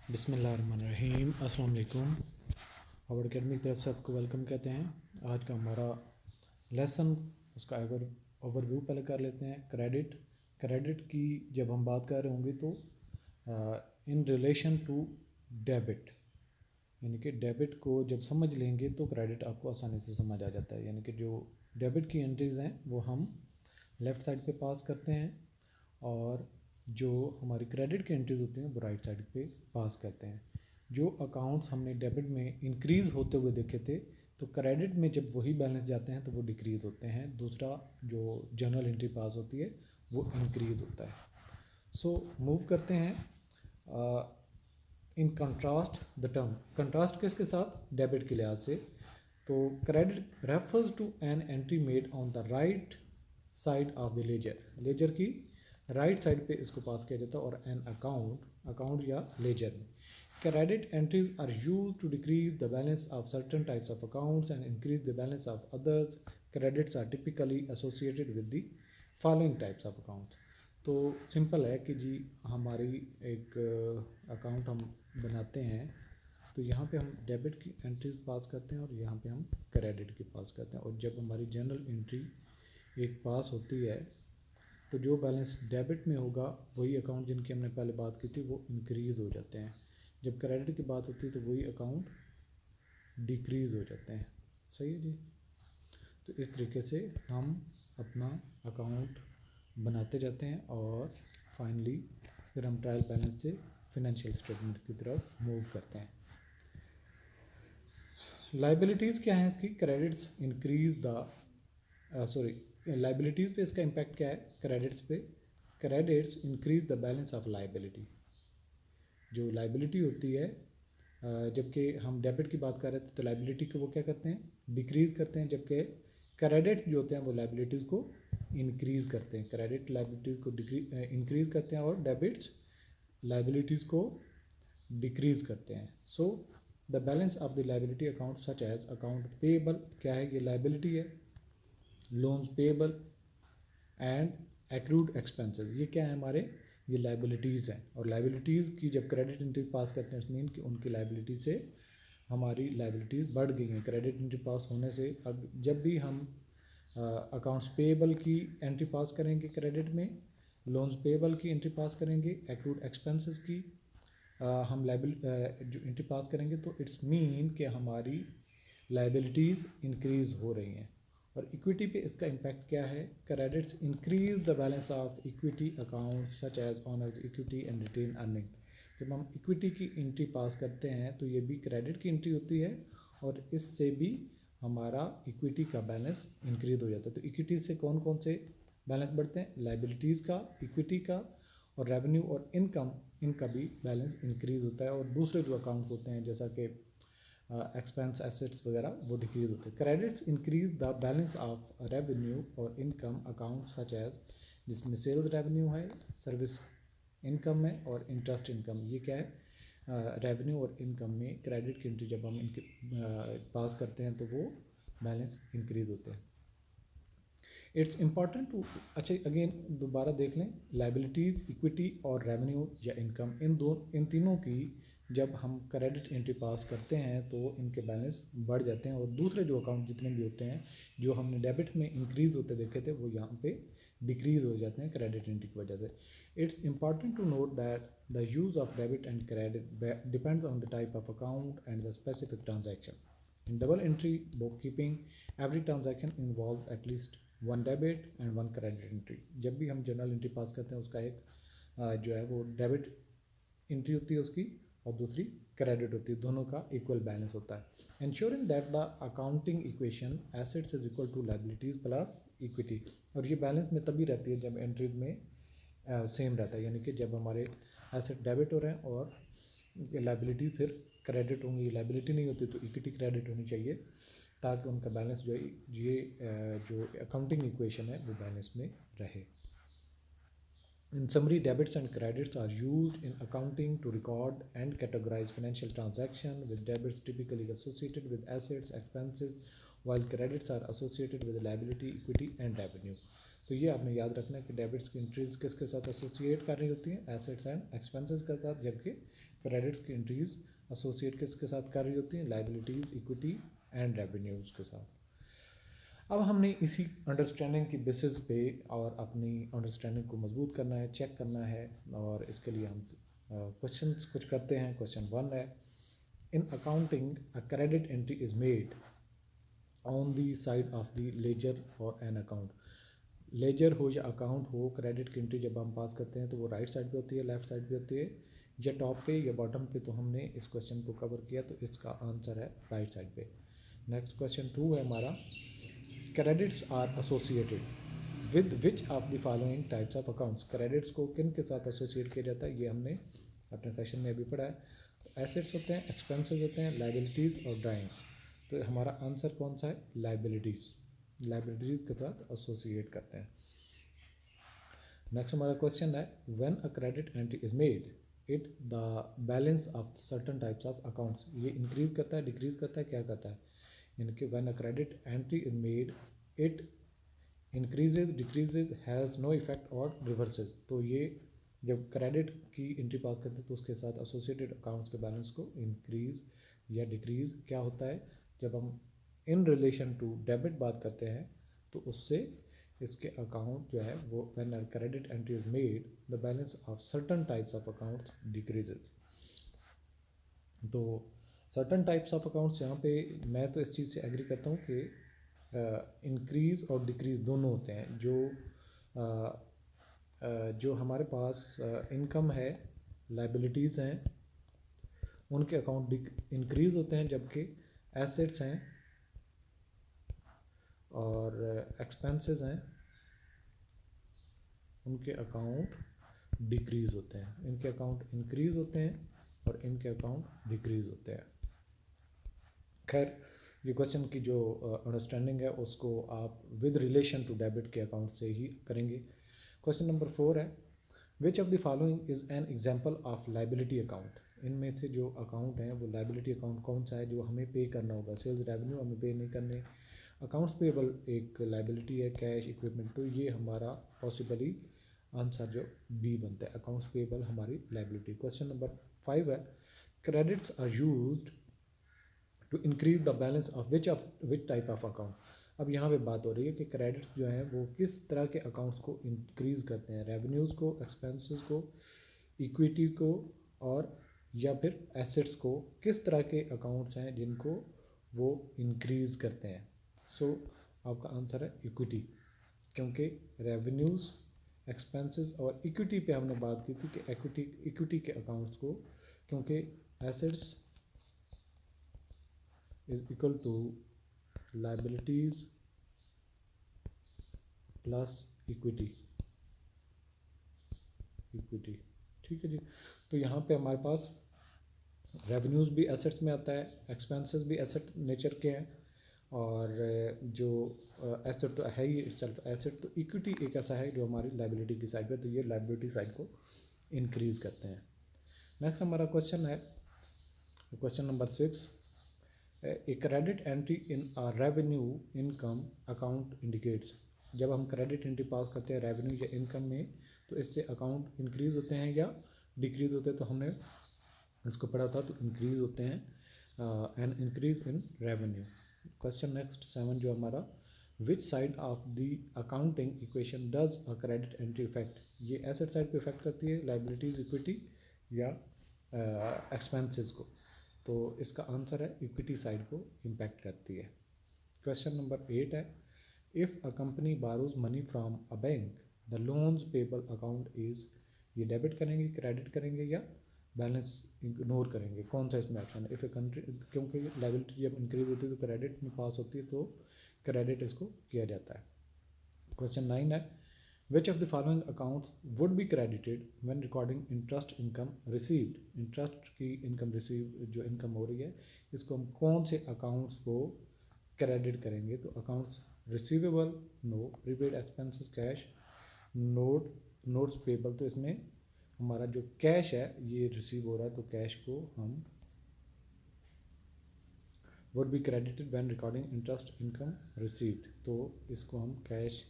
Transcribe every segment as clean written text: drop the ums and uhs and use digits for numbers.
बिस्मिल्लाहिर्रहमानिर्रहीम। अस्सलाम वालेकुम। हावर्ड अकेडमी की तरफ से आपको वेलकम कहते हैं। आज का हमारा लेसन, उसका अगर ओवरव्यू पहले कर लेते हैं। क्रेडिट की जब हम बात कर रहे होंगे तो इन रिलेशन टू डेबिट, यानी कि डेबिट को जब समझ लेंगे तो क्रेडिट आपको आसानी से समझ आ जाता है। यानी कि जो डेबिट की एंट्रीज़ हैं वो हम लेफ़्ट साइड पे पास करते हैं और जो हमारी क्रेडिट की एंट्रीज होती हैं वो राइट साइड पे पास करते हैं। जो अकाउंट्स हमने डेबिट में इंक्रीज़ होते हुए देखे थे, तो क्रेडिट में जब वही बैलेंस जाते हैं तो वो डिक्रीज़ होते हैं। दूसरा जो जर्नल एंट्री पास होती है वो इंक्रीज़ होता है। सो मूव करते हैं in contrast the term. Contrast किसके साथ? डेबिट के लिहाज से। तो credit refers to an entry made on the right side of the ledger की राइट साइड पे इसको पास किया जाता है। और एन अकाउंट या लेजर में credit entries are use to decrease the balance of certain types of accounts and increase the balance of others. Credits are typically associated with the following types of accounts. तो simple है कि जी हमारी एक account हम बनाते हैं, तो यहाँ पे हम डेबिट की एंट्रीज पास करते हैं और यहाँ पे हम क्रेडिट की पास करते हैं। और जब हमारी जनरल एंट्री एक पास होती है तो जो बैलेंस डेबिट में होगा वही अकाउंट जिनकी हमने पहले बात की थी वो इंक्रीज़ हो जाते हैं। जब क्रेडिट की बात होती है तो वही अकाउंट डिक्रीज़ हो जाते हैं। सही है जी। तो इस तरीके से हम अपना अकाउंट बनाते जाते हैं और फाइनली फिर हम ट्रायल बैलेंस से फिनेंशियल स्टेटमेंट की तरफ मूव करते हैं। लाइबिलिटीज़ क्या है इसकी? क्रेडिट्स इंक्रीज द लाइबिलिटीज़ पे इसका इम्पैक्ट क्या है? क्रेडिट्स पे credits increase the balance of liability. जो लाइबिलिटी होती है, जबकि हम डेबिट की बात कर रहे थे तो लाइबिलिटी को वो क्या करते हैं? डिक्रीज़ करते हैं, जबकि क्रेडिट्स जो होते हैं वो लाइबिलिटीज़ को इंक्रीज़ करते हैं। क्रेडिट लाइबिलिटीज़ को इंक्रीज़ करते हैं और डेबिट्स लाइबिलिटीज़ को डिक्रीज़ करते हैं। So the balance of the liability account such as account payable, क्या है? ये लाइबिलिटी है। Loans payable and accrued expenses, ये क्या है हमारे? ये लाइबिलिटीज़ हैं। और लाइबिलिटीज़ की जब क्रेडिट एंट्री पास करते हैं मीन कि उनकी लाइबिलिटी से हमारी लाइबिलिटीज़ बढ़ गई हैं। क्रेडिट एंट्री पास होने से अब जब भी हम अकाउंट्स पेएबल की एंट्री पास करेंगे क्रेडिट में, लोन्स पेएबल की एंट्री पास करेंगे, एक्रूड एक्सपेंसेस की हम जो एंट्री पास करेंगे, तो इट्स मीन कि हमारी लाइबिलिटीज़ इंक्रीज़ हो रही हैं। और इक्विटी पे इसका इम्पैक्ट क्या है? Credits increase the balance of equity account such as owner's equity and retain earning. जब हम इक्विटी की एंट्री पास करते हैं तो ये भी क्रेडिट की एंट्री होती है और इससे भी हमारा इक्विटी का बैलेंस इंक्रीज हो जाता है। तो इक्विटी से कौन कौन से बैलेंस बढ़ते हैं? लाइबिलिटीज़ का, इक्विटी का और रेवेन्यू और इनकम, इनका भी बैलेंस इंक्रीज़ होता है। और दूसरे जो अकाउंट्स होते हैं जैसा कि एक्सपेंस एसेट्स वगैरह वो डिक्रीज होते हैं। Credits increase the balance of revenue और इनकम अकाउंट सच एज, जिसमें सेल्स रेवेन्यू है, सर्विस इनकम है और इंटरेस्ट इनकम। ये क्या है? रेवेन्यू और इनकम में क्रेडिट की एंट्री जब हम इनके पास करते हैं तो वो बैलेंस इंक्रीज होते हैं। इट्स इम्पॉर्टेंट टू, अच्छा अगेन दोबारा देख लें, लाइबिलिटीज़, इक्विटी और रेवेन्यू या इनकम, इन तीनों की जब हम क्रेडिट एंट्री पास करते हैं तो इनके बैलेंस बढ़ जाते हैं। और दूसरे जो अकाउंट जितने भी होते हैं जो हमने डेबिट में इंक्रीज़ होते देखे थे वो यहाँ पे डिक्रीज़ हो जाते हैं क्रेडिट एंट्री की वजह से। It's important to note that the use of debit and credit depends on the type of account and the specific transaction. In double entry book keeping every transaction involve at least one debit and one credit entry. जब भी हम general entry पास करते हैं उसका एक जो है वो डेबिट एंट्री होती है उसकी और दूसरी क्रेडिट होती है, दोनों का इक्वल बैलेंस होता है। Ensuring that the accounting equation assets is equal to liabilities plus equity. और ये बैलेंस में तभी रहती है जब एंट्रीज में सेम रहता है, यानी कि जब हमारे एसेट डेबिट हो रहे हैं और लाइबिलिटी फिर क्रेडिट होंगी। लाइबिलिटी नहीं होती तो इक्विटी क्रेडिट होनी चाहिए ताकि उनका बैलेंस जो है ये जो अकाउंटिंग इक्वेशन है वो बैलेंस में रहे। In summary, debits and credits are used in accounting to record and categorize financial transactions, with debits typically associated with assets, expenses, while credits are associated with liability, equity and revenue. तो ये आपने याद रखना है कि debits की entries किसके साथ एसोसिएट कर रही होती हैं? एसेट्स एंड एक्सपेंसेस के साथ, जबकि क्रेडिट की एंट्रीज एसोसिएट किसके साथ कर रही होती हैं, लाइबिलिटीज, इक्विटी एंड रेवेन्यूज के साथ। अब हमने इसी अंडरस्टैंडिंग की बेसिस पे और अपनी अंडरस्टैंडिंग को मजबूत करना है, चेक करना है, और इसके लिए हम क्वेश्चंस कुछ करते हैं। क्वेश्चन 1 है, in accounting a credit entry is made on the side of the ledger for an account. Ledger हो या अकाउंट हो, क्रेडिट की एंट्री जब हम पास करते हैं तो वो राइट साइड पे होती है, लेफ्ट साइड पे होती है, या टॉप पे या बॉटम पे। तो हमने इस क्वेश्चन को कवर किया, तो इसका आंसर है राइट साइड पे। नेक्स्ट क्वेश्चन 2 है हमारा, credits are associated with which of the following types of accounts. क्रेडिट्स को किन के साथ एसोसिएट किया जाता है, ये हमने अपने सेशन में अभी पढ़ा है। तो एसेट्स होते हैं, एक्सपेंसेस होते हैं, लाइबिलिटीज और ड्राइंग्स। तो हमारा आंसर कौन सा है, लाइबिलिटीज। लाइबिलिटीज के साथ एसोसिएट करते हैं। नेक्स्ट हमारा क्वेश्चन है, when a credit entry is made it the balance of certain types of accounts. ये इंक्रीज करता है, डिक्रीज करता है, क्या करता है, इनके when a credit entry is made it increases, decreases, has no effect और रिवर्सेज। तो ये जब क्रेडिट की एंट्री पास करते हैं तो उसके साथ एसोसिएटेड अकाउंट्स के बैलेंस को इंक्रीज या डिक्रीज क्या होता है। जब हम इन रिलेशन टू डेबिट बात करते हैं तो उससे इसके अकाउंट जो है वो when a credit entry is made the balance of certain types of accounts decreases. तो सर्टन टाइप्स ऑफ अकाउंट्स यहाँ पे मैं तो इस चीज़ से एग्री करता हूँ कि इंक्रीज और डिक्रीज दोनों होते हैं। जो हमारे पास इनकम है, लाइबिलिटीज़ हैं, उनके अकाउंट इंक्रीज होते हैं, जबकि एसेट्स हैं और एक्सपेंसेस हैं उनके अकाउंट डिक्रीज होते हैं। इनके अकाउंट इंक्रीज होते हैं और इनके अकाउंट डिक्रीज होते हैं। खैर, ये क्वेश्चन की जो अंडरस्टैंडिंग है उसको आप विद रिलेशन टू डेबिट के अकाउंट से ही करेंगे। क्वेश्चन नंबर 4 है, विच of the following is an example of liability account. इनमें से जो अकाउंट हैं वो लाइबिलिटी अकाउंट कौन सा है जो हमें पे करना होगा। सेल्स रेवेन्यू हमें पे नहीं करने, अकाउंट्स पेबल एक लाइबिलिटी है, कैश, इक्विपमेंट। तो ये हमारा पॉसिबली आंसर जो बी बनता है, अकाउंट्स पेबल हमारी लाइबिलिटी। क्वेश्चन नंबर 5 है, credits are used to increase the balance of which type of account. अब यहाँ पे बात हो रही है कि क्रेडिट्स जो हैं वो किस तरह के अकाउंट्स को इंक्रीज करते हैं, रेवेन्यूज़ को, एक्सपेंसेस को, इक्विटी को, और या फिर एसेट्स को। किस तरह के अकाउंट्स हैं जिनको वो इंक्रीज करते हैं। सो आपका आंसर है इक्विटी, क्योंकि रेवेन्यूज़, एक्सपेंसेस और इक्विटी पे हमने बात की थी कि इक्विटी के अकाउंट्स को, क्योंकि assets is equal to liabilities plus equity। ठीक है जी। तो यहाँ पे हमारे पास रेवेन्यूज़ भी एसेट्स में आता है, एक्सपेंसेस भी एसेट नेचर के हैं, और जो एसेट तो है ही इटसेल्फ एसेट। तो इक्विटी एक ऐसा है जो हमारी लाइबिलिटी की साइड पे, तो ये लाइबिलिटी साइड को इंक्रीज करते हैं। नेक्स्ट हमारा क्वेश्चन है question number 6, a credit entry in a revenue income account indicates. जब हम क्रेडिट एंट्री पास करते हैं रेवेन्यू या इनकम में तो इससे अकाउंट इंक्रीज होते हैं या डिक्रीज होते हैं। तो हमने इसको पढ़ा था, तो इंक्रीज होते हैं, and increase in revenue. Question next 7 जो हमारा, which side of the accounting equation does a credit entry effect. ये एसेट साइड पे इफेक्ट करती है, लाइबिलिटीज, इक्विटी या एक्सपेंसेस को। तो इसका आंसर है इक्विटी साइड को इम्पैक्ट करती है। क्वेश्चन नंबर 8 है, if a company borrows money from a bank the loans payable account is. ये डेबिट करेंगे, क्रेडिट करेंगे या बैलेंस इग्नोर करेंगे, कौन सा इसमें ऑप्शन है। इफ़ ए कंट्री, क्योंकि लाइबिलिटी जब इंक्रीज होती है तो क्रेडिट में पास होती है, तो क्रेडिट इसको किया जाता है। क्वेश्चन 9 है, विच of the following accounts would be credited when recording interest income received. Interest की इनकम रिसीव जो इनकम हो रही है इसको हम कौन से अकाउंट्स को क्रेडिट करेंगे। तो accounts receivable no, prepaid expenses cash, notes payable. तो इसमें हमारा जो कैश है ये रिसीव हो रहा है, तो कैश को हम would be credited when recording interest income received, तो इसको हम कैश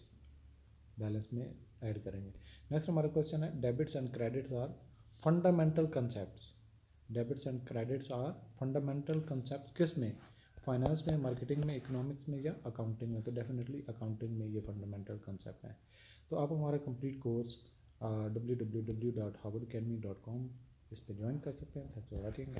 बैलेंस में ऐड करेंगे। नेक्स्ट हमारा क्वेश्चन है, debits and credits are fundamental concepts debits and credits are fundamental concept किस में, फाइनेंस में, मार्केटिंग में, इकोनॉमिक्स में या अकाउंटिंग में? तो डेफिनेटली अकाउंटिंग में ये फंडामेंटल कंसेप्ट हैं। तो आप हमारा कंप्लीट कोर्स www.harvardacademy.com इस पर ज्वाइन कर सकते हैं। Thanks for watching.